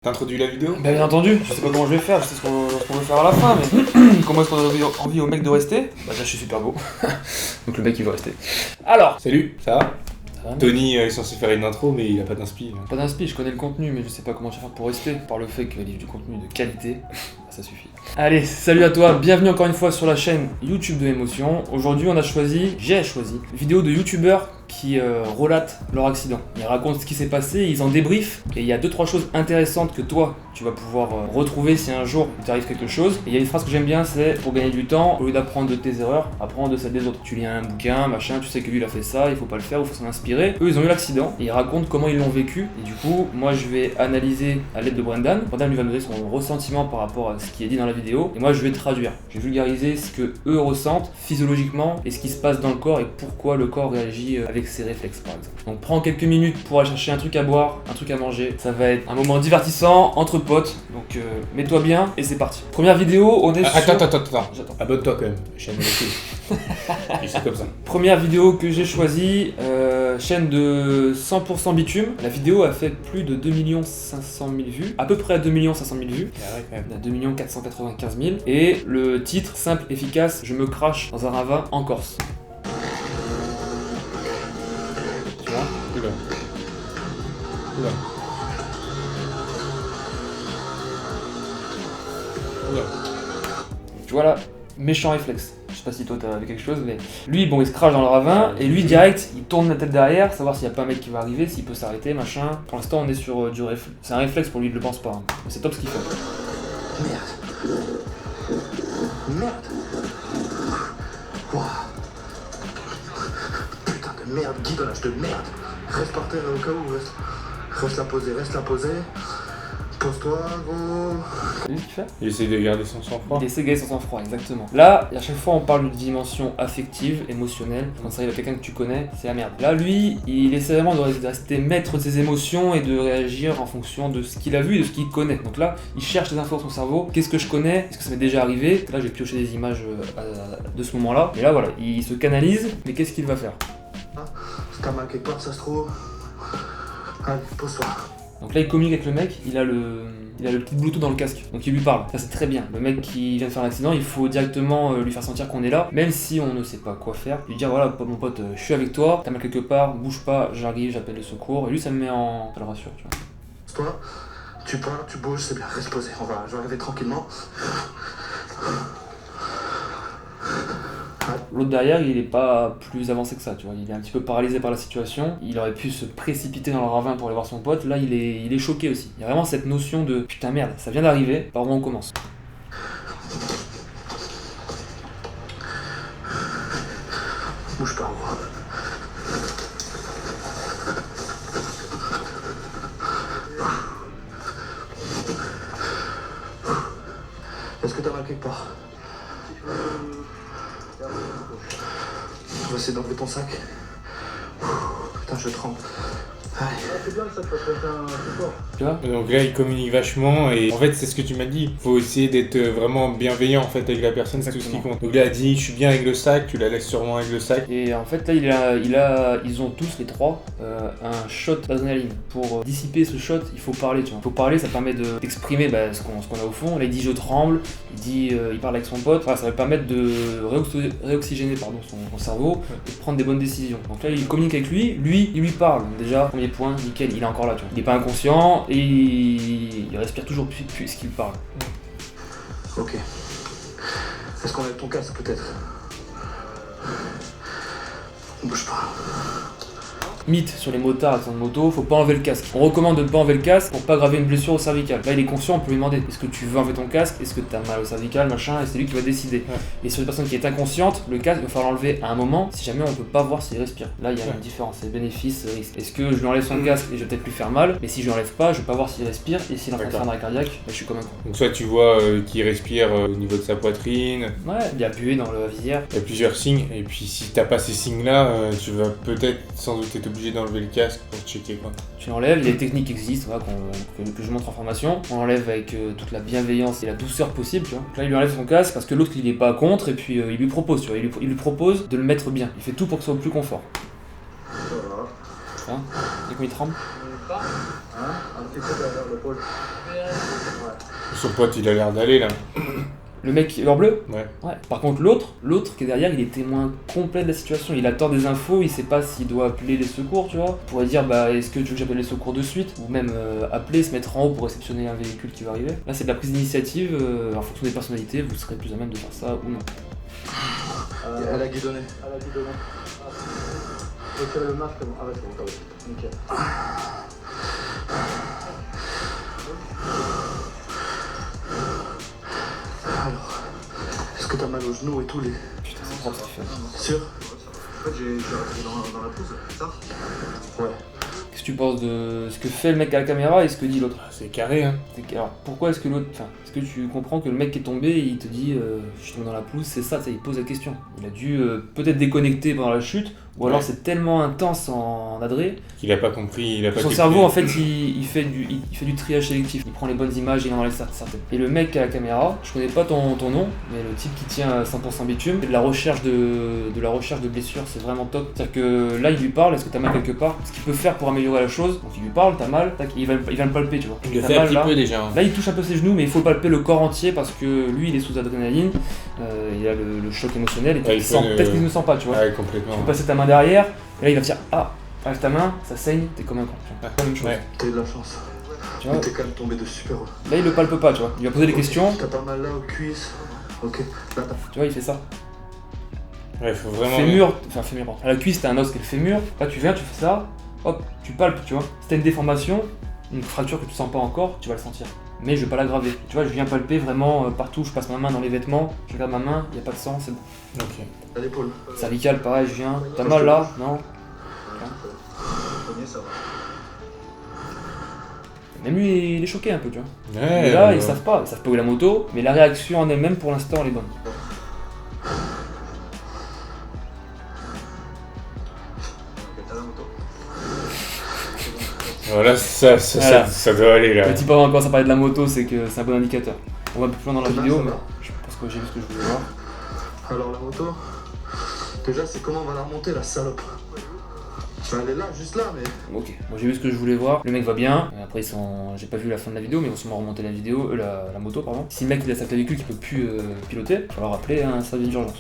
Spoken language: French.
T'as introduit la vidéo? Bah bien entendu, je sais pas comment je vais faire, je sais ce qu'on veut faire à la fin, mais comment est-ce qu'on donne envie au mec de rester? Bah déjà je suis super beau, donc le mec il veut rester. Alors, Salut, ça va? ça va, Tony est censé faire une intro mais il a pas d'inspi. pas d'inspi, je connais le contenu, mais je sais pas comment je vais faire pour rester, par le fait que livre du contenu de qualité, ça suffit. Allez, salut à toi, bienvenue encore une fois sur la chaîne YouTube de Émotion. Aujourd'hui j'ai choisi, une vidéo de youtubeurs qui relatent leur accident. Ils racontent ce qui s'est passé, ils en débriefent, et il y a 2-3 choses intéressantes que toi, tu vas pouvoir retrouver si un jour il t'arrive quelque chose. Et il y a une phrase que j'aime bien, c'est pour gagner du temps, au lieu d'apprendre de tes erreurs, apprends de celles des autres. Tu lis un bouquin, machin, tu sais que lui il a fait ça, il faut pas le faire, il faut s'en inspirer. Eux ils ont eu l'accident, et ils racontent comment ils l'ont vécu, et du coup, moi je vais analyser à l'aide de Brendan. Brendan lui va me donner son ressentiment par rapport à ce qui est dit dans la vidéo, et moi je vais traduire. Je vais vulgariser ce que eux ressentent physiologiquement, et ce qui se passe dans le corps, et pourquoi le corps réagit avec ses réflexes par exemple. Donc prends quelques minutes pour aller chercher un truc à boire, un truc à manger. Ça va être un moment divertissant entre potes. Donc mets-toi bien et c'est parti. Première vidéo, on est sur... Attends. J'attends. Abonne-toi quand même, chaîne de YouTube. Et c'est comme ça. Première vidéo que j'ai choisie, chaîne de 100% bitume. La vidéo a fait plus de 2 500 000 vues, à peu près 2 500 000 vues. Ouais, quand même. On a 2 495 000. Et le titre, simple, efficace, je me crache dans un ravin en Corse. Tu vois ? Oula. Tu vois là, méchant réflexe. Je sais pas si toi t'as vu quelque chose, mais lui, bon, il se crache dans le ravin, et lui, direct, il tourne la tête derrière, savoir s'il y a pas un mec qui va arriver, s'il peut s'arrêter, machin. Pour l'instant, on est sur du réflexe. C'est un réflexe pour lui, il le pense pas. Hein. Mais c'est top ce qu'il fait. Merde. Wow. Putain de merde, guidonnage de merde. Reste par terre au cas où, reste la poser. Pose-toi, gros. C'est lui ce qu'il fait? Il essaie de garder son sang-froid. Il essaie de garder son sang-froid, exactement. Là, à chaque fois, on parle d'une dimension affective, émotionnelle. Quand ça arrive à quelqu'un que tu connais, c'est la merde. Là, lui, il essaie vraiment de rester maître de ses émotions et de réagir en fonction de ce qu'il a vu et de ce qu'il connaît. Donc là, il cherche des infos dans son cerveau. Qu'est-ce que je connais? Est-ce que ça m'est déjà arrivé? Là, j'ai pioché des images de ce moment-là. Et là, voilà, il se canalise. Mais qu'est-ce qu'il va faire? Si t'as mal quelque part, ça se trouve. Allez, pose-toi. Donc là, il communique avec le mec, il a le petit Bluetooth dans le casque, donc il lui parle. Ça, c'est très bien. Le mec qui vient de faire l'accident, il faut directement lui faire sentir qu'on est là, même si on ne sait pas quoi faire. Lui dire voilà, mon pote, je suis avec toi, t'as mal quelque part, bouge pas, j'arrive, j'appelle le secours. Et lui, ça me met en. Ça le rassure, tu vois. Pose-toi, tu parles, tu bouges, c'est bien, reste posé. Je vais arriver tranquillement. L'autre derrière, il est pas plus avancé que ça, tu vois. Il est un petit peu paralysé par la situation. Il aurait pu se précipiter dans le ravin pour aller voir son pote. Là, il est choqué aussi. Il y a vraiment cette notion de putain merde, ça vient d'arriver, par où on commence. Bouge pas, gros. Est-ce que t'as mal quelque part? On va essayer d'enlever ton sac. Putain, je tremble. Allez. C'est bien ça, parce que c'est un support. Tu vois. Donc là il communique vachement et en fait c'est ce que tu m'as dit. Faut essayer d'être vraiment bienveillant en fait avec la personne, c'est tout ce qui compte. Donc là il a dit je suis bien avec le sac, tu la laisses sûrement avec le sac. Et en fait là ils ont tous les trois un shot d'adrénaline. Pour dissiper ce shot, il faut parler, tu vois. Il faut parler, ça permet d'exprimer ce qu'on a au fond. Là il dit je tremble, il parle avec son pote. Voilà, ça va permettre de réoxygéner son cerveau et de prendre des bonnes décisions. Donc là il communique avec lui il lui parle. Donc déjà, premier point, nickel, il est encore là, tu vois. Il est pas inconscient et il respire toujours plus qu'il parle. Ok. Est-ce qu'on a ton casque peut-être? Bouge pas. Mythe sur les motards et sur une moto, faut pas enlever le casque. On recommande de ne pas enlever le casque pour pas graver une blessure au cervical. Là il est conscient, on peut lui demander est-ce que tu veux enlever ton casque, est-ce que t'as mal au cervical, machin, et c'est lui qui va décider. Ouais. Et sur une personne qui est inconsciente, le casque il va falloir l'enlever à un moment si jamais on peut pas voir s'il respire. Là il y a une différence, c'est bénéfice, risque. Est-ce que je lui enlève son casque et je vais peut-être lui faire mal, mais si je lui enlève pas, je vais pas voir s'il respire et s'il est en train de faire un arrêt cardiaque, bah, je suis comme un con. Donc soit tu vois qu'il respire au niveau de sa poitrine, Ouais, il y a buée dans la visière. il y a plusieurs signes et puis si t'as pas ces signes là, tu vas peut-être sans doute être obligé d'enlever le casque pour checker quoi. Tu l'enlèves, les techniques qui existent, voilà, que je montre en formation. On l'enlève avec toute la bienveillance et la douceur possible, tu vois. Donc là, il lui enlève son casque parce que l'autre, il est pas contre et puis il lui propose, tu vois. Il lui propose de le mettre bien. Il fait tout pour que ce soit le plus confort. Voilà. Hein. Et comme il tremble. Hein? petit peu derrière le pôle. Son pote, il a l'air d'aller là. Le mec, l'heure bleue. Ouais. Ouais. Par contre, l'autre qui est derrière, il est témoin complet de la situation. Il attend des infos, il sait pas s'il doit appeler les secours, tu vois. Il pourrait dire, bah, est-ce que tu veux que j'appelle les secours de suite? Ou même appeler, se mettre en haut pour réceptionner un véhicule qui va arriver. Là, c'est de la prise d'initiative. En fonction des personnalités, vous serez plus à même de faire ça ou non. À la guidonnée. À la guidonnée. Ok, le masque, bon. Ah ouais, c'est bon, t'as vu. Nickel. Alors, est-ce que t'as mal aux genoux et tout les... Putain, c'est propre ce qu'il fait. Sûr? En fait, j'ai resté dans la pause, c'est ça? Ouais. Qu'est-ce que tu penses de ce que fait le mec à la caméra et ce que dit l'autre? Ah, c'est carré, hein. Alors, pourquoi est-ce que l'autre... Enfin, est-ce que tu comprends que le mec qui est tombé, il te dit je suis tombé dans la pelouse, c'est ça, il pose la question. Il a dû peut-être déconnecter pendant la chute, ou alors c'est tellement intense en adré. Il a pas compris, il a pas Son capté. cerveau, en fait, il fait du triage sélectif. Il prend les bonnes images et il en enlève certaines. Et le mec à la caméra, je connais pas ton nom, mais le type qui tient à 100% bitume, c'est de la recherche de blessures, c'est vraiment top. C'est-à-dire que là, il lui parle, est-ce que t'as mal quelque part? Ce qu'il peut faire pour améliorer la chose, donc il lui parle, t'as mal, tac, il va le palper, tu vois. Il le T'as fait un mal, petit là. peu déjà. Hein. Là, il touche un peu ses genoux, mais il faut palper le corps entier parce que lui, il est sous adrénaline, il a le choc émotionnel et Ouais, peut-être qu'il ne sent pas, tu vois. Ouais, complètement. Tu peux passer ta main derrière, et là, il va te dire ah, lève ta main, ça saigne, t'es comme un con. Tu vois. Ouais. La même chose. Ouais. T'as eu de la chance. Tu vois. Mais t'es quand même tombé de super haut. Là, il le palpe pas, tu vois. Il va poser des questions, T'as pas mal là aux cuisses. Ok. Là, tu vois, il fait ça. Ouais, faut vraiment. Fémur, enfin fémur, pardon. À la cuisse, t'as un os qui est le fémur. Là, tu viens, tu fais ça, hop, tu palpes, tu vois. Si t'as une déformation, une fracture que tu sens pas encore, tu vas le sentir. Mais je vais pas l'aggraver. Tu vois, je viens palper vraiment partout, je passe ma main dans les vêtements, je regarde ma main, y a pas de sang, c'est bon. Ok. à l'épaule. Cervical, pareil, je viens. T'as mal là? Non? Le premier, ça va. Même lui, il est choqué un peu, tu vois. Ouais. Et là, ils savent pas où est la moto, mais la réaction en elle-même, pour l'instant, elle est bonne. Ok, t'as la moto. Voilà, Voilà. ça doit aller là. Petit peu avant quand ça parlait de la moto, c'est que c'est un bon indicateur. On va un peu plus loin dans la Ça va, vidéo, ça mais va. je pense que j'ai vu ce que je voulais voir. Alors la moto, déjà c'est comment on va la remonter la salope. Enfin, elle est là, juste là, mais... Ok, moi j'ai vu ce que je voulais voir. Le mec va bien. Après, j'ai pas vu la fin de la vidéo, mais ils vont sûrement remonter la vidéo, la moto, pardon. Si le mec il a sa clavicule qui peut plus piloter, il va falloir appeler un service d'urgence.